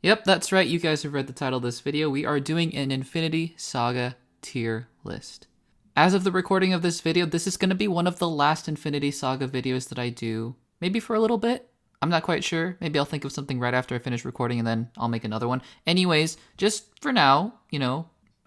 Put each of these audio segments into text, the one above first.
Yep, that's right. You guys have read the title of this video. We are doing an Infinity Saga tier list. As of the recording of this video, this is going to be one of the last Infinity Saga videos that I do, maybe for a little bit. I'm not quite sure. Maybe I'll think of something right after I finish recording and then I'll make another one. Anyways, just for now,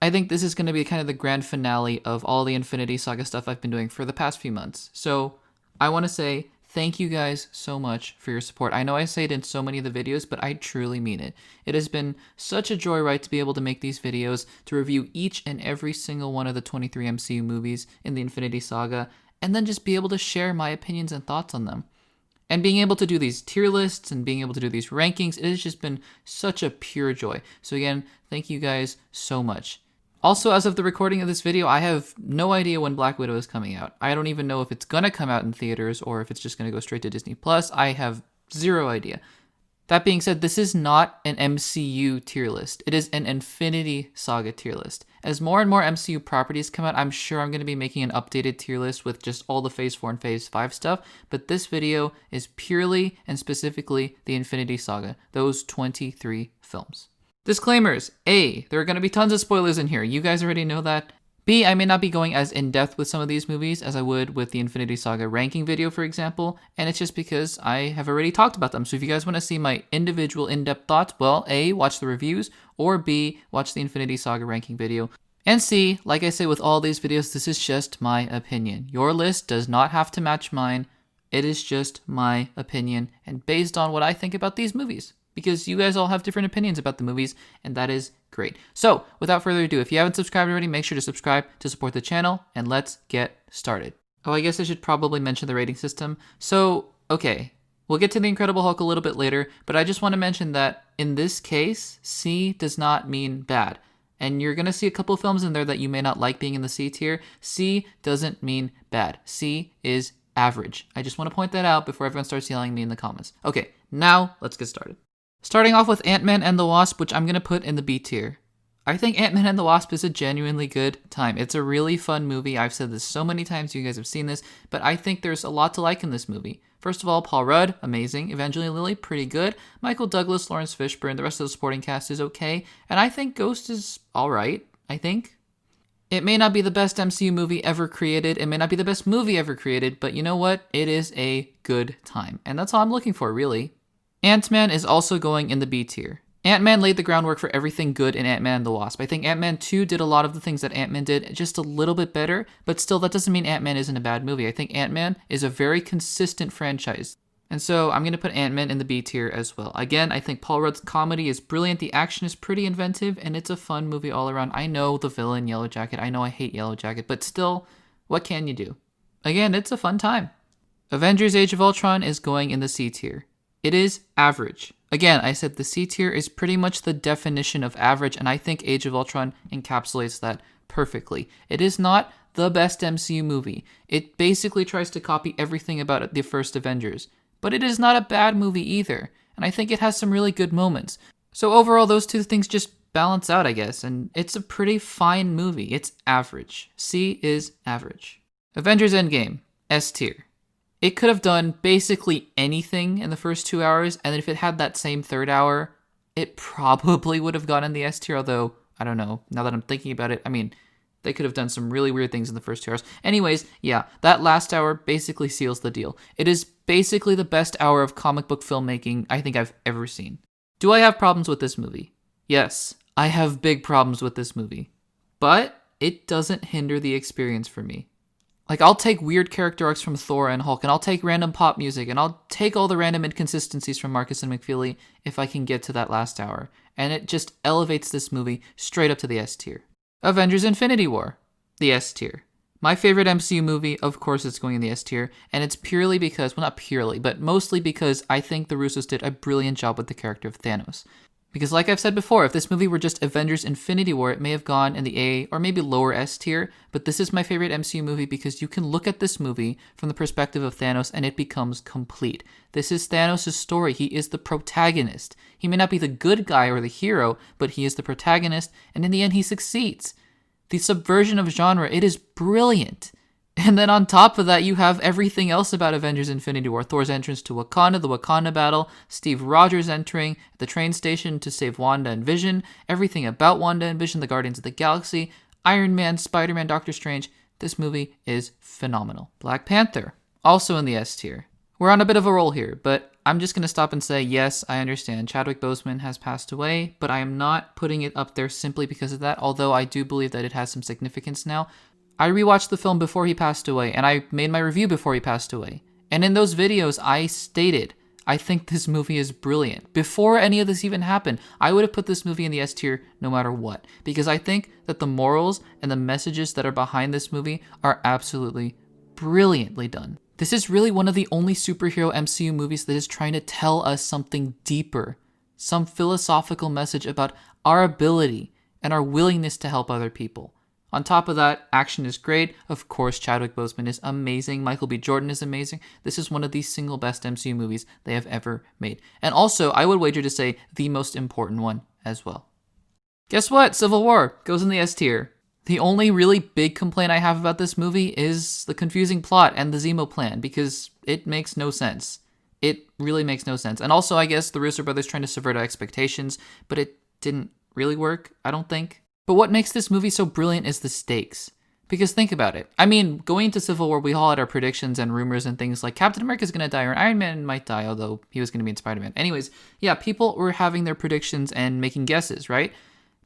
I think this is going to be kind of the grand finale of all the Infinity Saga stuff I've been doing for the past few months. So I want to say thank you guys so much for your support. I know I say it in so many of the videos, but I truly mean it. It has been such a joyride to be able to make these videos, to review each and every single one of the 23 MCU movies in the Infinity Saga, and then just be able to share my opinions and thoughts on them. And being able to do these tier lists and being able to do these rankings, it has just been such a pure joy. So again, thank you guys so much. Also, as of the recording of this video, I have no idea when Black Widow is coming out. I don't even know if it's gonna come out in theaters or if it's just gonna go straight to Disney+. I have zero idea. That being said, this is not an MCU tier list. It is an Infinity Saga tier list. As more and more MCU properties come out, I'm sure I'm going to be making an updated tier list with just all the Phase 4 and Phase 5 stuff, but this video is purely and specifically the Infinity Saga, those 23 films. Disclaimers. A, there are going to be tons of spoilers in here. You guys already know that. B, I may not be going as in-depth with some of these movies as I would with the Infinity Saga ranking video, for example, and it's just because I have already talked about them. So if you guys want to see my individual in-depth thoughts, well, A, watch the reviews, or B, watch the Infinity Saga ranking video. And C, like I say with all these videos, this is just my opinion. Your list does not have to match mine. It is just my opinion and based on what I think about these movies. Because you guys all have different opinions about the movies, and that is great. So, without further ado, if you haven't subscribed already, make sure to subscribe to support the channel, and let's get started. Oh, I guess I should probably mention the rating system. So, okay, we'll get to the Incredible Hulk a little bit later, but I just want to mention that in this case, C does not mean bad. And you're going to see a couple of films in there that you may not like being in the C tier. C doesn't mean bad. C is average. I just want to point that out before everyone starts yelling at me in the comments. Okay, now let's get started. Starting off with Ant-Man and the Wasp, which I'm going to put in the B tier. I think Ant-Man and the Wasp is a genuinely good time. It's a really fun movie. I've said this so many times, you guys have seen this, but I think there's a lot to like in this movie. First of all, Paul Rudd, amazing. Evangeline Lilly, pretty good. Michael Douglas, Lawrence Fishburne, the rest of the supporting cast is okay. And I think Ghost is alright, I think. It may not be the best MCU movie ever created. It may not be the best movie ever created, but you know what? It is a good time. And that's all I'm looking for, really. Ant-Man is also going in the B tier. Ant-Man laid the groundwork for everything good in Ant-Man and the Wasp. I think Ant-Man 2 did a lot of the things that Ant-Man did, just a little bit better, but still that doesn't mean Ant-Man isn't a bad movie. I think Ant-Man is a very consistent franchise. And so I'm going to put Ant-Man in the B tier as well. Again, I think Paul Rudd's comedy is brilliant, the action is pretty inventive, and it's a fun movie all around. I know the villain, Yellow Jacket, I know I hate Yellow Jacket, but still, what can you do? Again, it's a fun time. Avengers Age of Ultron is going in the C tier. It is average. Again, I said the C tier is pretty much the definition of average, and I think Age of Ultron encapsulates that perfectly. It is not the best MCU movie. It basically tries to copy everything about the first Avengers. But it is not a bad movie either, and I think it has some really good moments. So overall, those two things just balance out, I guess, and it's a pretty fine movie. It's average. C is average. Avengers Endgame, S tier. It could have done basically anything in the first 2 hours, and then if it had that same third hour, it probably would have gotten the S tier, although, I don't know, now that I'm thinking about it, I mean, they could have done some really weird things in the first 2 hours. Anyways, yeah, that last hour basically seals the deal. It is basically the best hour of comic book filmmaking I think I've ever seen. Do I have problems with this movie? Yes, I have big problems with this movie. But it doesn't hinder the experience for me. Like, I'll take weird character arcs from Thor and Hulk, and I'll take random pop music, and I'll take all the random inconsistencies from Marcus and McFeely if I can get to that last hour. And it just elevates this movie straight up to the S tier. Avengers Infinity War, the S tier. My favorite MCU movie, of course it's going in the S tier, and it's purely because, well, not purely, but mostly because I think the Russos did a brilliant job with the character of Thanos. Because like I've said before, if this movie were just Avengers Infinity War, it may have gone in the A or maybe lower S tier, but this is my favorite MCU movie because you can look at this movie from the perspective of Thanos and it becomes complete. This is Thanos' story. He is the protagonist. He may not be the good guy or the hero, but he is the protagonist, and in the end he succeeds. The subversion of genre, it is brilliant. And then on top of that, you have everything else about Avengers Infinity War. Thor's entrance to Wakanda, the Wakanda battle, Steve Rogers entering the train station to save Wanda and Vision, everything about Wanda and Vision, the Guardians of the Galaxy, Iron Man, Spider-Man, Doctor Strange. This movie is phenomenal. Black Panther, also in the S tier. We're on a bit of a roll here, but I'm just going to stop and say, yes, I understand Chadwick Boseman has passed away, but I am not putting it up there simply because of that, although I do believe that it has some significance now. I rewatched the film before he passed away, and I made my review before he passed away. And in those videos, I stated, I think this movie is brilliant. Before any of this even happened, I would have put this movie in the S tier no matter what, because I think that the morals and the messages that are behind this movie are absolutely brilliantly done. This is really one of the only superhero MCU movies that is trying to tell us something deeper, some philosophical message about our ability and our willingness to help other people. On top of that, action is great. Of course, Chadwick Boseman is amazing. Michael B. Jordan is amazing. This is one of the single best MCU movies they have ever made. And also, I would wager to say the most important one as well. Guess what? Civil War goes in the S tier. The only really big complaint I have about this movie is the confusing plot and the Zemo plan, because it makes no sense. It really makes no sense. And also, I guess the Russo brothers trying to subvert our expectations, but it didn't really work, I don't think. But what makes this movie so brilliant is the stakes. Because think about it. I mean, going into Civil War, we all had our predictions and rumors and things like Captain America's going to die or Iron Man might die, although he was going to be in Spider-Man. Anyways, yeah, people were having their predictions and making guesses, right?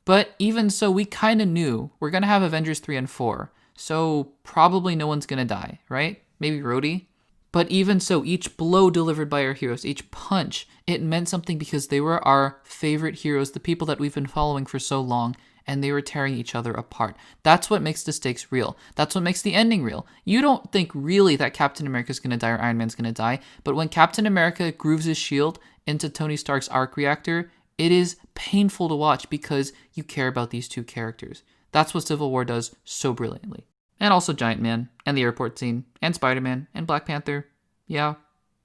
But even so, we kind of knew we're going to have Avengers 3 and 4. So probably no one's going to die, right? Maybe Rhodey. But even so, each blow delivered by our heroes, each punch, it meant something because they were our favorite heroes, the people that we've been following for so long. And they were tearing each other apart. That's what makes the stakes real. That's what makes the ending real. You don't think really that Captain America's going to die or Iron Man's going to die, but when Captain America grooves his shield into Tony Stark's arc reactor, it is painful to watch because you care about these two characters. That's what Civil War does so brilliantly. And also Giant Man, and the airport scene, and Spider-Man, and Black Panther. Yeah,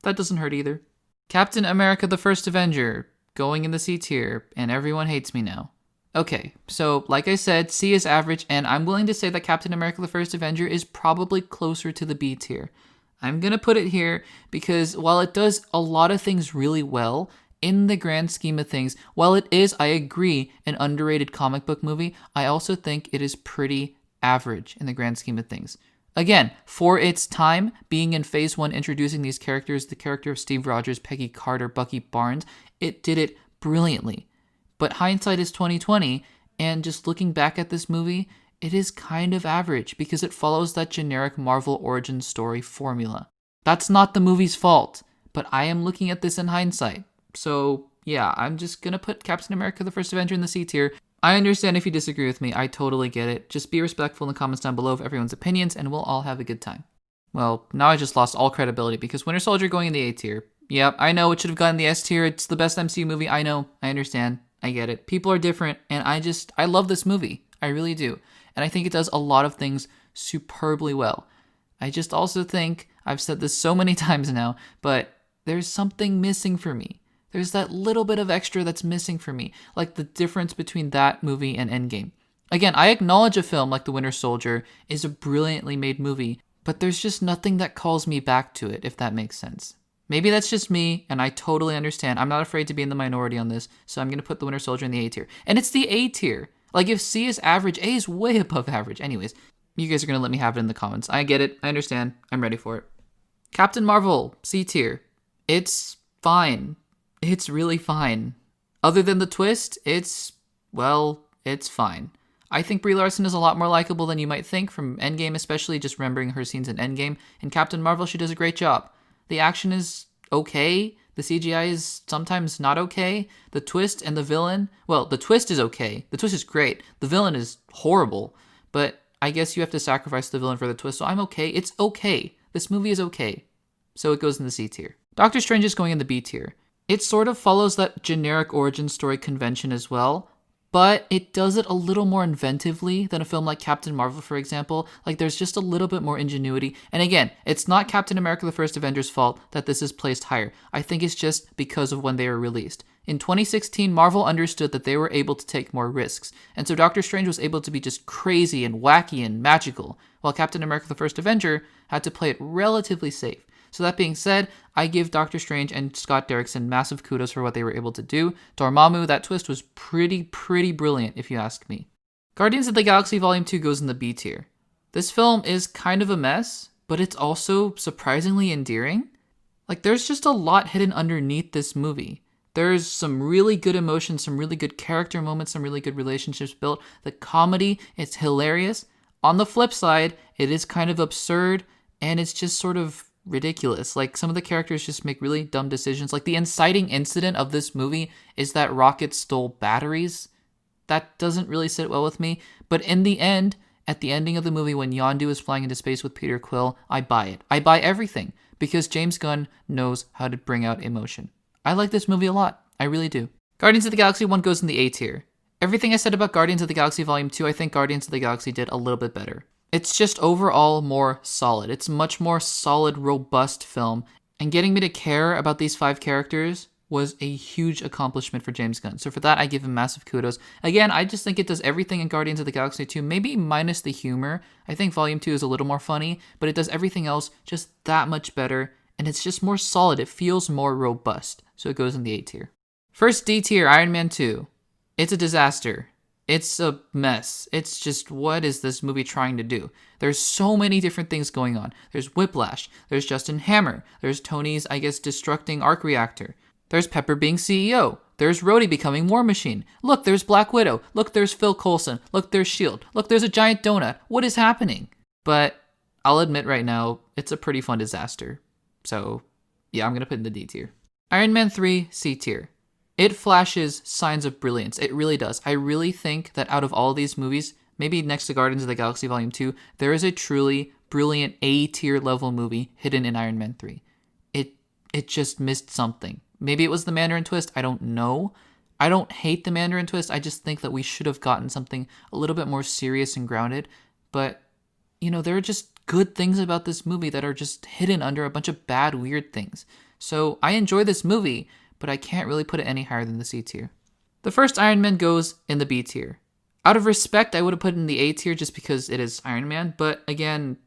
that doesn't hurt either. Captain America the First Avenger, going in the C tier, and everyone hates me now. Okay, so like I said, C is average, and I'm willing to say that Captain America the First Avenger is probably closer to the B tier. I'm going to put it here because while it does a lot of things really well, in the grand scheme of things, while it is, I agree, an underrated comic book movie, I also think it is pretty average in the grand scheme of things. Again, for its time, being in Phase 1, introducing these characters, the character of Steve Rogers, Peggy Carter, Bucky Barnes, it did it brilliantly. But hindsight is 20/20, and just looking back at this movie, it is kind of average because it follows that generic Marvel origin story formula. That's not the movie's fault, but I am looking at this in hindsight. So yeah, I'm just gonna put Captain America the First Avenger in the C tier. I understand if you disagree with me, I totally get it. Just be respectful in the comments down below of everyone's opinions, and we'll all have a good time. Well, now I just lost all credibility because Winter Soldier going in the A tier. Yep, I know it should have gotten the S tier. It's the best MCU movie. I know, I understand. I get it. People are different, and I love this movie. I really do. And I think it does a lot of things superbly well. I just also think, I've said this so many times now, but there's something missing for me. There's that little bit of extra that's missing for me, like the difference between that movie and Endgame. Again, I acknowledge a film like The Winter Soldier is a brilliantly made movie, but there's just nothing that calls me back to it, if that makes sense. Maybe that's just me, and I totally understand. I'm not afraid to be in the minority on this, so I'm going to put The Winter Soldier in the A tier. And it's the A tier. Like, if C is average, A is way above average. Anyways, you guys are going to let me have it in the comments. I get it. I understand. I'm ready for it. Captain Marvel, C tier. It's fine. It's really fine. Other than the twist, it's fine. I think Brie Larson is a lot more likable than you might think from Endgame, especially just remembering her scenes in Endgame. In Captain Marvel, she does a great job. The action is okay. The CGI is sometimes not okay. The twist and the villain, well, the twist is okay. The twist is great. The villain is horrible. But I guess you have to sacrifice the villain for the twist, so I'm okay. It's okay. This movie is okay. So it goes in the C tier. Doctor Strange is going in the B tier. It sort of follows that generic origin story convention as well, but it does it a little more inventively than a film like Captain Marvel, for example. Like, there's just a little bit more ingenuity. And again, it's not Captain America the First Avenger's fault that this is placed higher. I think it's just because of when they were released. In 2016, Marvel understood that they were able to take more risks, and so Doctor Strange was able to be just crazy and wacky and magical, while Captain America the First Avenger had to play it relatively safe. So that being said, I give Doctor Strange and Scott Derrickson massive kudos for what they were able to do. Dormammu, that twist was pretty brilliant, if you ask me. Guardians of the Galaxy Volume 2 goes in the B tier. This film is kind of a mess, but it's also surprisingly endearing. Like, there's just a lot hidden underneath this movie. There's some really good emotions, some really good character moments, some really good relationships built. The comedy, it's hilarious. On the flip side, it is kind of absurd, and it's just sort of ridiculous. Like, some of the characters just make really dumb decisions. Like, the inciting incident of this movie is that Rocket stole batteries. That doesn't really sit well with me. But in the end, at the ending of the movie, when Yondu is flying into space with Peter Quill, I buy it. I buy everything, because James Gunn knows how to bring out emotion. I like this movie a lot. I really do. Guardians of the Galaxy 1 goes in the A tier. Everything I said about Guardians of the Galaxy Volume 2, I think Guardians of the Galaxy did a little bit better. It's just overall more solid. It's much more solid, robust film. And getting me to care about these 5 characters was a huge accomplishment for James Gunn. So for that, I give him massive kudos. Again, I just think it does everything in Guardians of the Galaxy 2, maybe minus the humor. I think Volume 2 is a little more funny, but it does everything else just that much better. And it's just more solid. It feels more robust. So it goes in the A tier. First D tier, Iron Man 2. It's a disaster. It's a mess. It's just, what is this movie trying to do? There's so many different things going on. There's Whiplash. There's Justin Hammer. There's Tony's, destructing arc reactor. There's Pepper being CEO. There's Rhodey becoming War Machine. Look, there's Black Widow. Look, there's Phil Coulson. Look, there's S.H.I.E.L.D. Look, there's a giant donut. What is happening? But I'll admit right now, it's a pretty fun disaster. So, yeah, I'm going to put it in the D tier. Iron Man 3, C tier. It flashes signs of brilliance. It really does. I really think that out of all of these movies, maybe next to Guardians of the Galaxy Volume 2, there is a truly brilliant A tier level movie hidden in Iron Man 3. It just missed something. Maybe it was the Mandarin twist. I don't know. I don't hate the Mandarin twist. I just think that we should have gotten something a little bit more serious and grounded. But, there are just good things about this movie that are just hidden under a bunch of bad, weird things. So I enjoy this movie, but I can't really put it any higher than the C tier. The first Iron Man goes in the B tier. Out of respect, I would have put it in the A tier just because it is Iron Man, but again,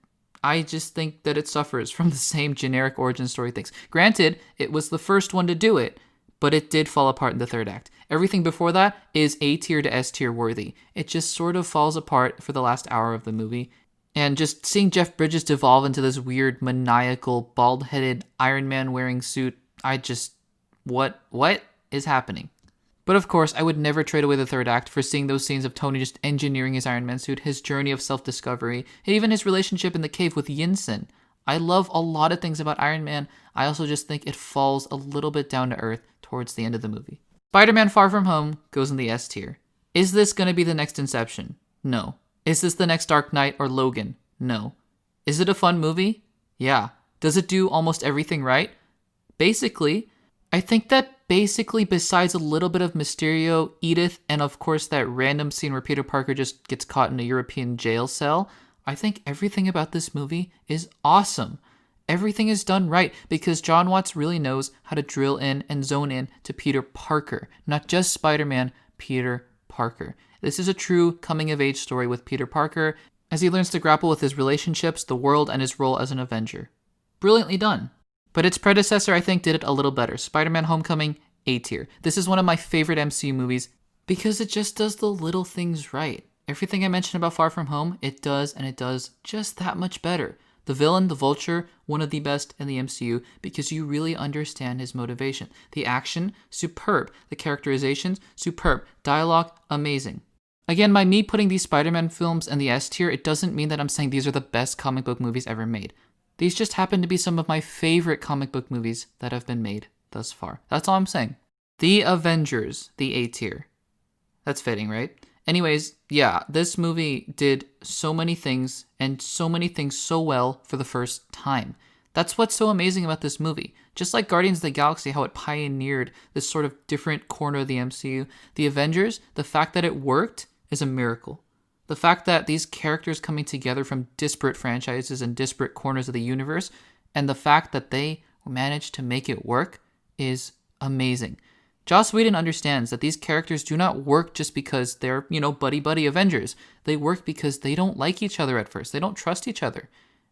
I just think that it suffers from the same generic origin story things. Granted, it was the first one to do it, but it did fall apart in the third act. Everything before that is A tier to S tier worthy. It just sort of falls apart for the last hour of the movie. And just seeing Jeff Bridges devolve into this weird, maniacal, bald-headed Iron Man wearing suit, what is happening? But of course, I would never trade away the third act for seeing those scenes of Tony just engineering his Iron Man suit, his journey of self-discovery, and even his relationship in the cave with Yinsen. I love a lot of things about Iron Man. I also just think it falls a little bit down to earth towards the end of the movie. Spider-Man Far From Home goes in the S tier. Is this going to be the next Inception? No. Is this the next Dark Knight or Logan? No. Is it a fun movie? Yeah. Does it do almost everything right? Basically. I think that besides a little bit of Mysterio, Edith, and of course that random scene where Peter Parker just gets caught in a European jail cell, I think everything about this movie is awesome. Everything is done right because John Watts really knows how to drill in and zone in to Peter Parker, not just Spider-Man, Peter Parker. This is a true coming-of-age story with Peter Parker as he learns to grapple with his relationships, the world, and his role as an Avenger. Brilliantly done. But its predecessor, I think, did it a little better. Spider-Man Homecoming, A tier. This is one of my favorite MCU movies because it just does the little things right. Everything I mentioned about Far From Home, it does, and it does just that much better. The villain, the Vulture, one of the best in the MCU because you really understand his motivation. The action, superb. The characterizations, superb. Dialogue, amazing. Again, by me putting these Spider-Man films in the S tier, it doesn't mean that I'm saying these are the best comic book movies ever made. These just happen to be some of my favorite comic book movies that have been made thus far. That's all I'm saying. The Avengers, the A tier. That's fitting, right? Anyways, yeah, this movie did so many things and so many things so well for the first time. That's what's so amazing about this movie. Just like Guardians of the Galaxy, how it pioneered this sort of different corner of the MCU, the Avengers, the fact that it worked is a miracle. The fact that these characters coming together from disparate franchises and disparate corners of the universe, and the fact that they managed to make it work is amazing. Joss Whedon understands that these characters do not work just because they're, buddy-buddy Avengers. They work because they don't like each other at first. They don't trust each other.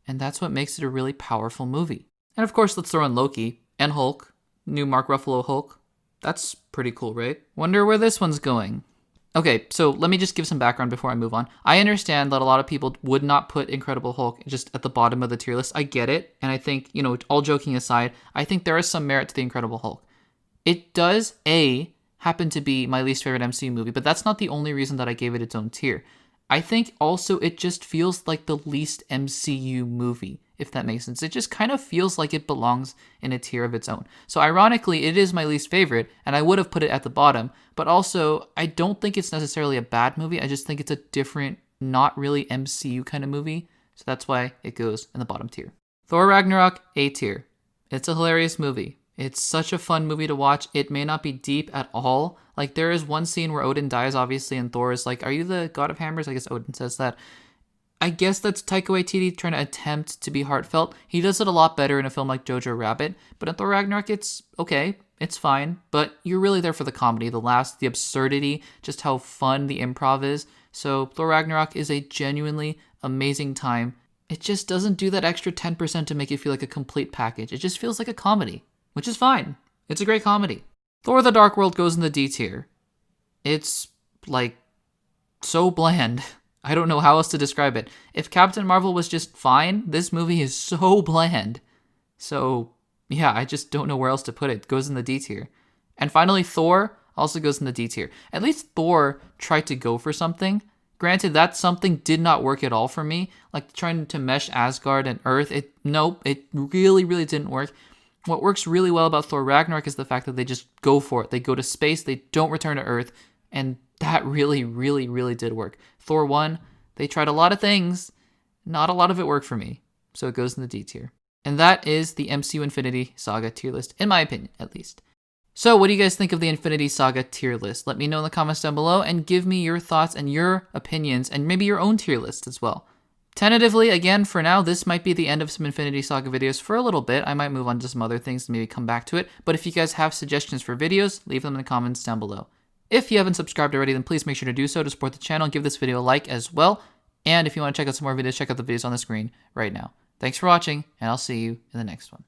And that's what makes it a really powerful movie. And of course, let's throw in Loki and Hulk, new Mark Ruffalo Hulk. That's pretty cool, right? Wonder where this one's going. Okay, so let me just give some background before I move on. I understand that a lot of people would not put Incredible Hulk just at the bottom of the tier list. I get it. And I think, all joking aside, I think there is some merit to the Incredible Hulk. It does, happen to be my least favorite MCU movie, but that's not the only reason that I gave it its own tier. I think also it just feels like the least MCU movie, if that makes sense. It just kind of feels like it belongs in a tier of its own. So ironically, it is my least favorite, and I would have put it at the bottom, but also I don't think it's necessarily a bad movie. I just think it's a different, not really MCU kind of movie. So that's why it goes in the bottom tier. Thor Ragnarok, A tier. It's a hilarious movie. It's such a fun movie to watch. It may not be deep at all. Like, there is one scene where Odin dies, obviously, and Thor is like, "Are you the god of hammers?" I guess Odin says that. I guess that's Taika Waititi trying to attempt to be heartfelt. He does it a lot better in a film like Jojo Rabbit, but in Thor Ragnarok, it's okay. It's fine, but you're really there for the comedy, the laughs, the absurdity, just how fun the improv is. So Thor Ragnarok is a genuinely amazing time. It just doesn't do that extra 10% to make it feel like a complete package. It just feels like a comedy, which is fine. It's a great comedy. Thor the Dark World goes in the D tier. It's, so bland. I don't know how else to describe it. If Captain Marvel was just fine, this movie is so bland. So, yeah, I just don't know where else to put it. It goes in the D tier. And finally, Thor also goes in the D tier. At least Thor tried to go for something. Granted, that something did not work at all for me. Like, trying to mesh Asgard and Earth, it really, really didn't work. What works really well about Thor Ragnarok is the fact that they just go for it. They go to space, they don't return to Earth, and that really, really, really did work. Thor 1, they tried a lot of things. Not a lot of it worked for me, so it goes in the D tier. And that is the MCU Infinity Saga tier list, in my opinion, at least. So what do you guys think of the Infinity Saga tier list? Let me know in the comments down below, and give me your thoughts and your opinions, and maybe your own tier list as well. Tentatively, again, for now, this might be the end of some Infinity Saga videos for a little bit. I might move on to some other things and maybe come back to it. But if you guys have suggestions for videos, leave them in the comments down below. If you haven't subscribed already, then please make sure to do so to support the channel and give this video a like as well. And if you want to check out some more videos, check out the videos on the screen right now. Thanks for watching, and I'll see you in the next one.